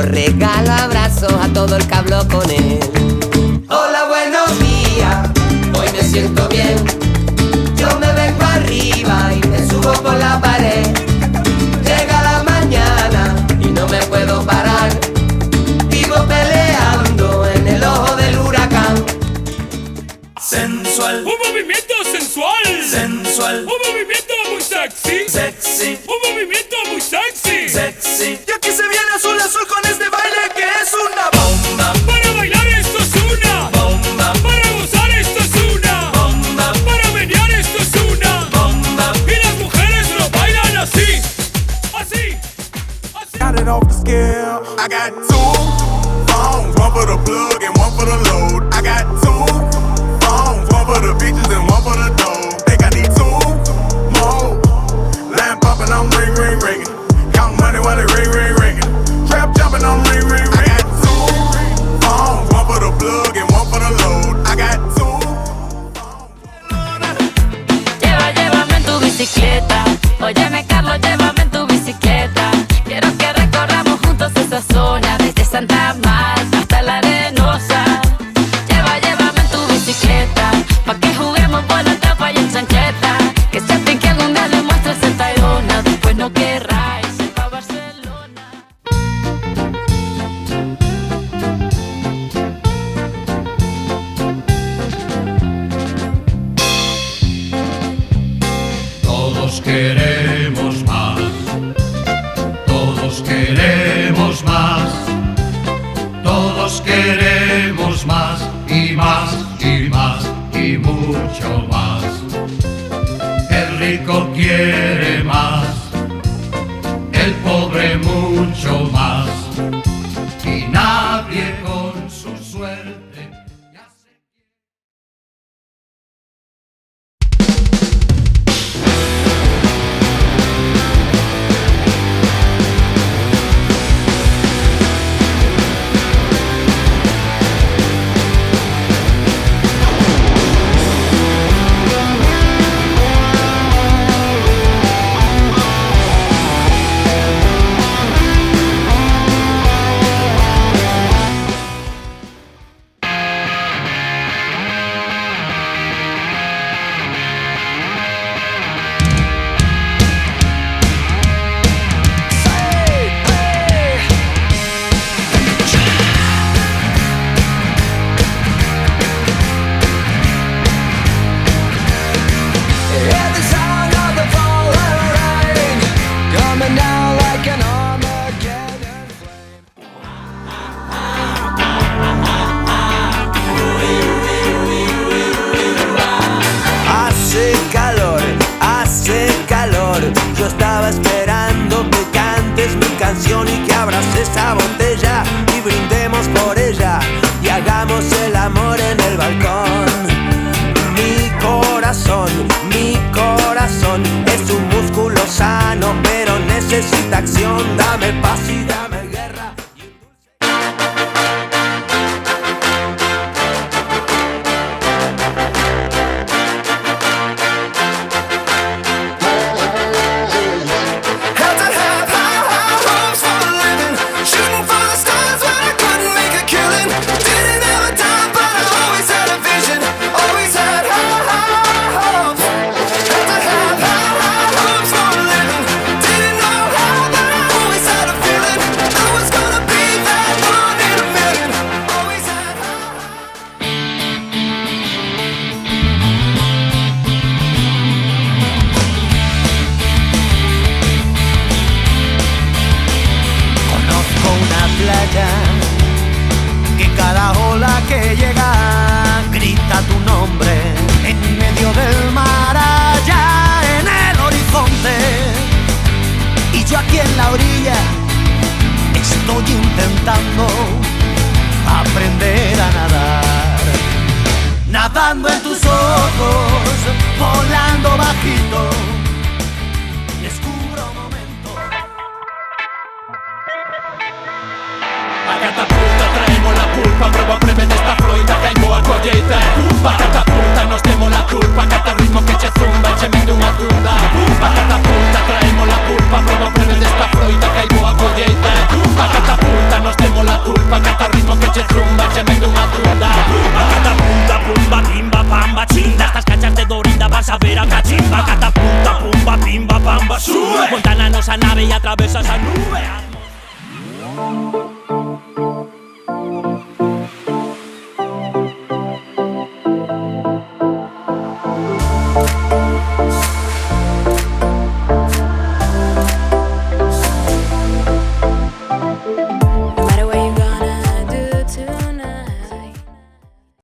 besos, regalo, abrazos a todo el que habló con él. Hola, buenos días, hoy me siento bien. Yo me vengo arriba y me subo por la pared. Llega la mañana y no me puedo parar. Vivo peleando en el ojo del huracán. Sensual, un movimiento sensual. sensual, Un movimiento muy sexy. sexy, Un movimiento muy sexy. sexy. Y aquí se viene azul azul con este baile que es una bomba. Para bailar esto es una Bomba, para gozar esto es una bomba, para menear esto es una bomba. y las mujeres lo bailan así, así, así. Got it off the scale. I got 2 phones, one for the plug and one for the load. I got 2 phones, one for the bitches and one for the dough. Think I need 2 more. Line popping, I'm ring, ring, ringing. Count money while it ring, ring, ringing. Trap jumping, I'm ring, ring, ringing. I got 2 phones, one for the plug and one for the load. I got 2 Llévame en tu bicicleta. Óyeme, Carlos, llévame en tu bicicleta. Quiero que recorramos juntos esa zona, desde Santa Marta hasta la Arenosa. Llévame en tu bicicleta, pa' que juguemos por la tapa y en chancleta. Que sienten que algún día le muestres el Tayrona. Después no querráis ir pa' Barcelona. Todos queremos más, todos queremos más, todos queremos más y más y más y mucho más. El rico quiere más, el pobre mucho más y nadie con su suerte. Hace calor, yo estaba esperando que cantes mi canción y que abras esa botella y brindemos por ella y hagamos el amor en el balcón. Mi corazón es un músculo sano, pero necesita acción. Dame paz y dame guerra. Que cada ola que llega grita tu nombre en medio del mar, allá en el horizonte. Y yo aquí en la orilla estoy intentando aprender a nadar, nadando en tus ojos, volando bajito. Descubro momentos. A catapulta traemos la pulpa, probablemente esta fluida caimo a collita. A catapulta nos demos la culpa, cata ritmo que che zumba e che mende una tunda. A catapulta traemos la pulpa, probablemente esta fluida caimo a collita. A catapulta nos bomba sube. Montana no esa nave y atravesa esa nube.